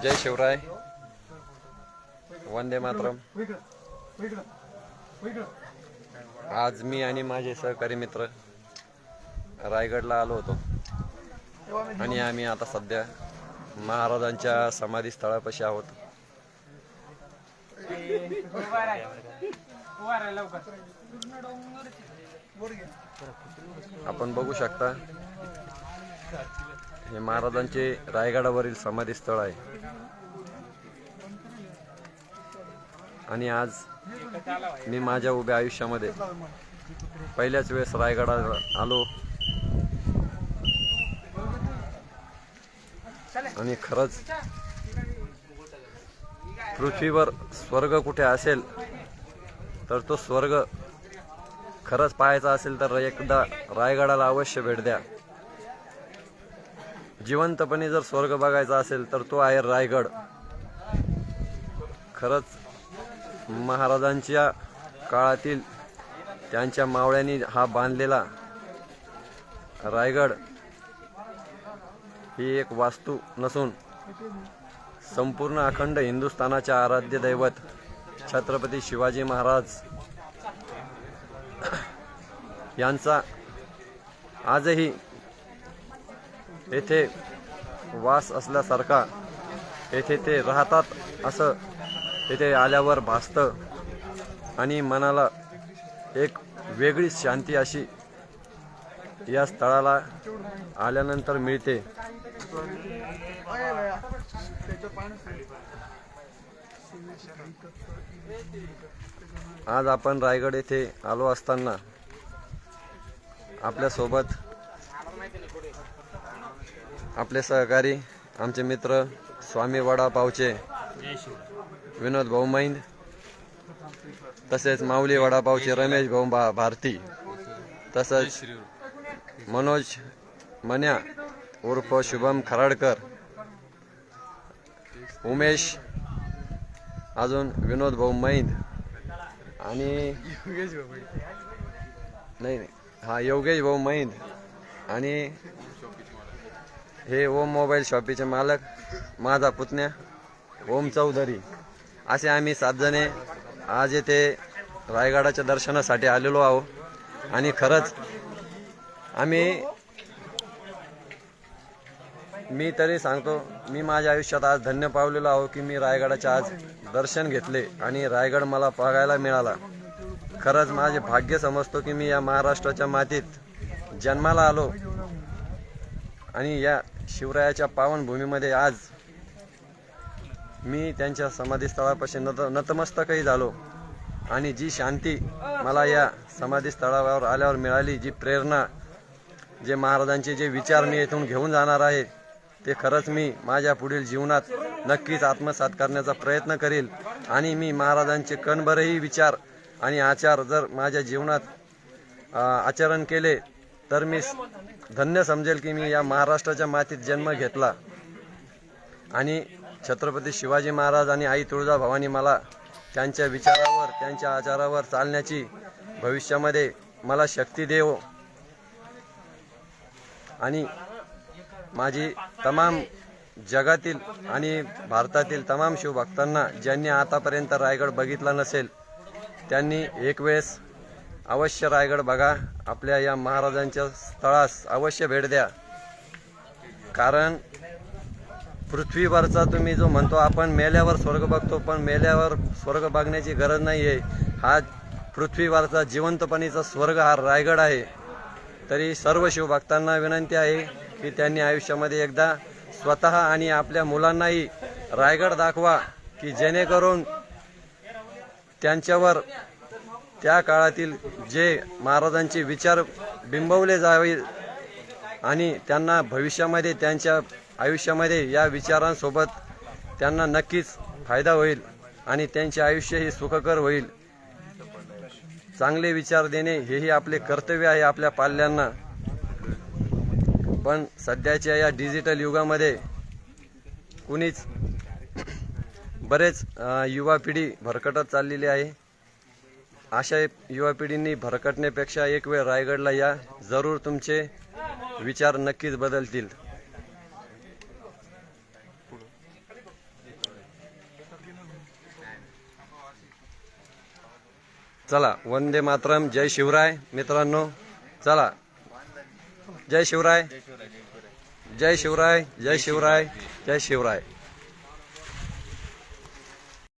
जय शिवराय, वंदे मातरम। आज मी आणि माझे सहकारी मित्र रायगडला आलो होतो आणि आम्ही आता सध्या महाराजांच्या समाधी स्थळापाशी आहोत। आपण बघू शकता हे महाराजांचे रायगडावरील समाधी स्थळ आहे आणि आज मी माझ्या उभ्या आयुष्यामध्ये पहिल्याच वेळेस रायगडाला आलो आणि खरंच पृथ्वीवर स्वर्ग कुठे असेल तर तो स्वर्ग खरंच पाहायचा असेल तर एकदा रायगडाला अवश्य भेट द्या। जिवंतपणे जर स्वर्ग बघायचा असेल तर तो आहे रायगड। खरंच महाराजांच्या काळातील त्यांच्या मावळ्यांनी हा बांधलेला रायगड ही एक वास्तू नसून संपूर्ण अखंड हिंदुस्थानाचे आराध्य दैवत छत्रपती शिवाजी महाराज यांचा आजही येथे वास असल्यासारखा येथे ते राहतात असं येथे आल्यावर भासतं आणि मनाला एक वेगळीच शांती अशी या स्थळाला आल्यानंतर मिळते। आज आपण रायगड येथे आलो असताना आपल्या सोबत आपले सहकारी आमचे मित्र स्वामी वडापावचे विनोद भाऊ मैंद, तसेच माऊली वडापावचे रमेश भाऊ भारती, तसंच मनोज मन्या उर्फ शुभम खराडकर, उमेश, अजून विनोद भाऊ मैंद आणि योगेश भाऊ मैंद आणि हे ओम मोबाईल शॉपीचे मालक माझा पुतण्या ओम चौधरी, असे आम्ही 7 जणे आज येथे रायगडाच्या दर्शनासाठी आलेलो आहोत। आणि खरंच मी तरी सांगतो, मी माझ्या आयुष्यात आज धन्य पावलेलो आहो की मी रायगडाचे आज दर्शन घेतले आणि रायगड मला बघायला मिळाला। खरंच माझे भाग्य समजतो की मी या महाराष्ट्राच्या मातीत जन्माला आलो आणि या शिवरायाच्या पावनभूमीमध्ये आज मी त्यांच्या समाधीस्थळापाशी नतमस्तकही झालो आणि जी शांती मला या समाधीस्थळावर आल्यावर मिळाली, जी प्रेरणा, जे महाराजांचे जे विचार मी येथून घेऊन जाणार आहे ते खरंच मी माझ्या पुढील जीवनात नक्कीच आत्मसात करण्याचा प्रयत्न करेल। आणि मी महाराजांचे कणभरही विचार आणि आचार जर माझ्या जीवनात आचरण केले तर मी धन्य समजेल की मी या महाराष्ट्राच्या मातीत जन्म घेतला आणि छत्रपती शिवाजी महाराज आणि आई तुळजाभवानी मला त्यांच्या विचारावर, त्यांच्या आचारावर चालण्याची भविष्यामध्ये मला शक्ती देव आणि माझी तमाम जगातील आणि भारतातील तमाम शिवभक्तांना ज्यांनी आतापर्यंत रायगड बघितला नसेल त्यांनी एक वेळेस अवश्य रायगड बघा। आपल्या या महाराजांच्या स्थळास अवश्य भेट द्या, कारण पृथ्वीवरचा तुम्ही जो म्हणतो आपण मेल्यावर स्वर्ग बघतो, पण मेल्यावर स्वर्ग बघण्याची गरज नाही आहे। हा पृथ्वीवरचा जिवंतपणीचा स्वर्ग हा रायगड आहे। तरी सर्व शिवभक्तांना विनंती आहे की त्यांनी आयुष्यामध्ये एकदा स्वतः आणि आपल्या मुलांनाही रायगड दाखवा की जेणेकरून त्यांच्यावर त्या काळातील जे महाराजांचे विचार बिंबवले जावे आणि त्यांना भविष्यामध्ये त्यांच्या आयुष्यामध्ये या विचारांसोबत त्यांना नक्कीच फायदा होईल आणि त्यांचे आयुष्य हे सुखकर होईल। चांगले विचार देणे हेही आपले कर्तव्य आहे आपल्या पाल्यांना। पण सध्याच्या या डिजिटल युगामध्ये कुणीच बरेच युवा पिढी भरकटत चाललेली आहे। अशा युवा पिढींनी भरकटण्यापेक्षा एक वेळ रायगडला या, जरूर तुमचे विचार नक्कीच बदलतील। चला वंदे मातरम, जय शिवराय मित्रांनो. चला जय शिवराय, जय शिवराय, जय शिवराय, जय शिवराय.